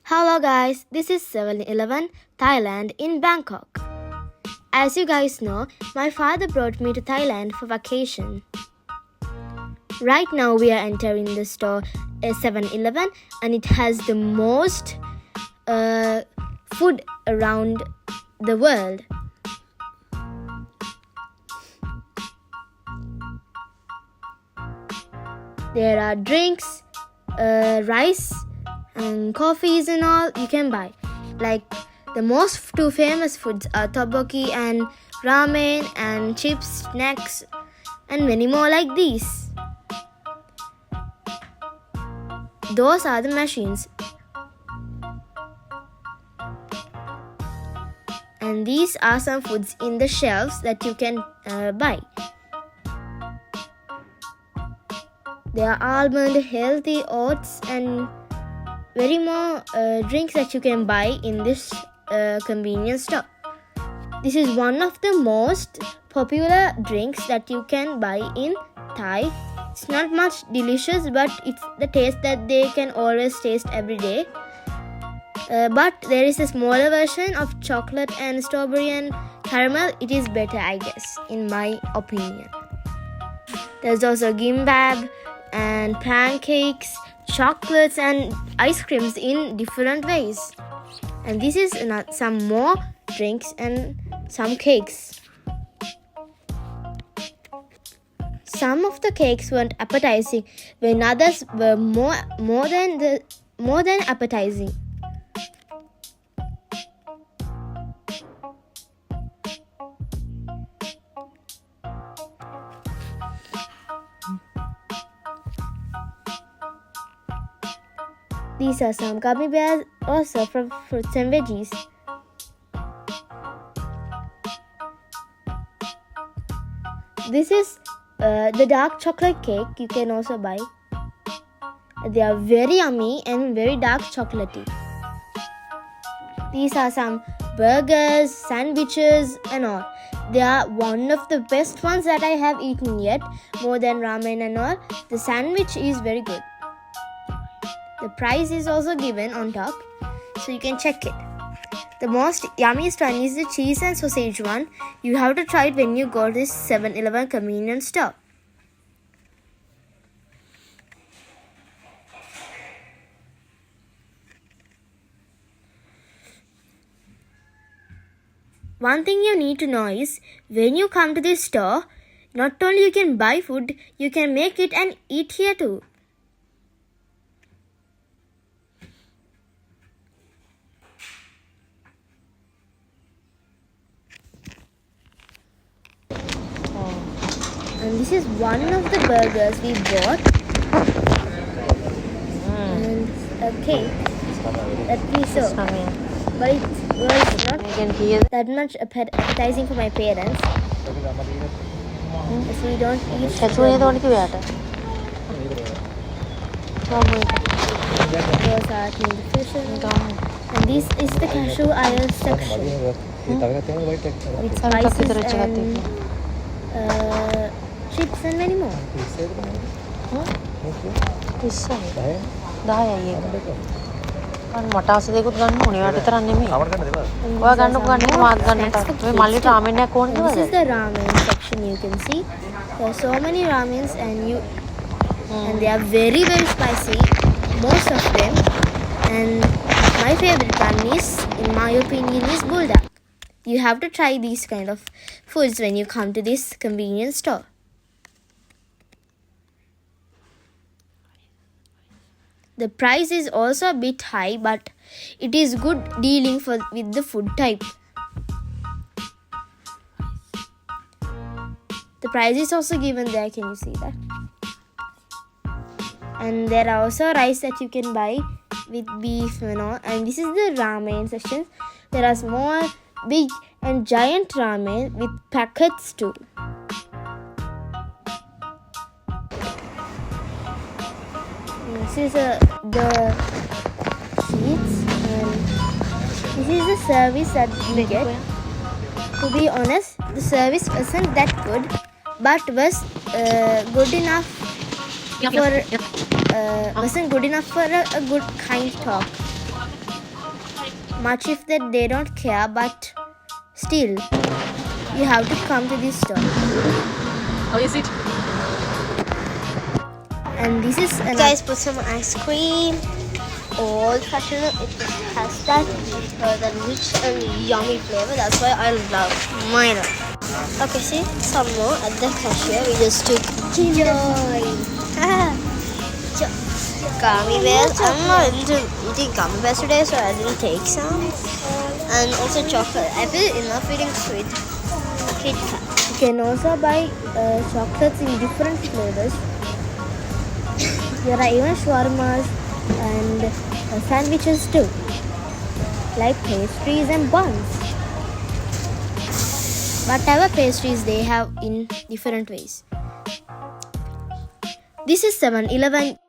Hello guys, this is 7-Eleven, Thailand in Bangkok. As you guys know, my father brought me to Thailand for vacation. Right now we are entering the store 7-Eleven and it has the most food around the world. There are drinks, rice and coffees and all you can buy. Like the most two famous foods are tteokbokki and ramen and chips, snacks and many more like these. Those are the machines. And these are some foods in the shelves that you can buy. There are almond, healthy oats and very more drinks that you can buy in this convenience store. This is one of the most popular drinks that you can buy in Thai. It's not much delicious, but it's the taste that they can always taste every day. But there is a smaller version of chocolate and strawberry and caramel. It is better, I guess, in my opinion. There's also gimbap and pancakes, chocolates and ice creams in different ways. And this is some more drinks and some cakes. Some of the cakes weren't appetizing, when others were more than appetizing. These are some gummy bears, also from fruits and veggies. This is the dark chocolate cake you can also buy. They are very yummy and very dark chocolatey. These are some burgers, sandwiches and all. They are one of the best ones that I have eaten yet, more than ramen and all. The sandwich is very good. The price is also given on top, so you can check it. The most yummiest one is the cheese and sausage one. You have to try it when you go to this 7-Eleven convenience store. One thing you need to know is, when you come to this store, not only you can buy food, you can make it and eat here too. And this is one of the burgers we bought. And a cake that we saw. But it was not that much appetizing for my parents. So we don't eat those are nutrition. And this is the cashew oil section. With spices and chips and many more. මට ආස දෙකුත් ගන්න ඕනේ. වාට විතරක් නෙමෙයි. ඔයා ගන්නකො ගන්න මාත් ගන්නට. මේ මල්ලි රාමෙන් එකක් ඕනද? This is the ramen section you can see. There are so many ramens and they are very spicy, most of them. And my favorite one is, in my opinion, is buldak. You have to try these kind of foods when you come to this convenience store. The price is also a bit high, but it is good dealing with the food type. The price is also given there, can you see that? And there are also rice that you can buy with beef and all. And this is the ramen section. There are small, big and giant ramen with packets too. This is the seats, and this is the service that we get. To be honest, the service wasn't that good, but was good enough wasn't good enough for a good kind talk. much if that they don't care, but still, you have to come to this store. How is it? And this is Guys, put some ice cream. Old fashioned. It has that rich and yummy flavor. That's why I love mine. Okay, see, some more at the cashier. We just took joy. Gummy bears. I'm not into eating gummy bears today, so I didn't take some. And also chocolate. I feel enough eating sweet Kit Kat. You can also buy chocolates in different flavors. There are even shawarmas and sandwiches too, like pastries and buns. Whatever pastries they have in different ways. This is 7-Eleven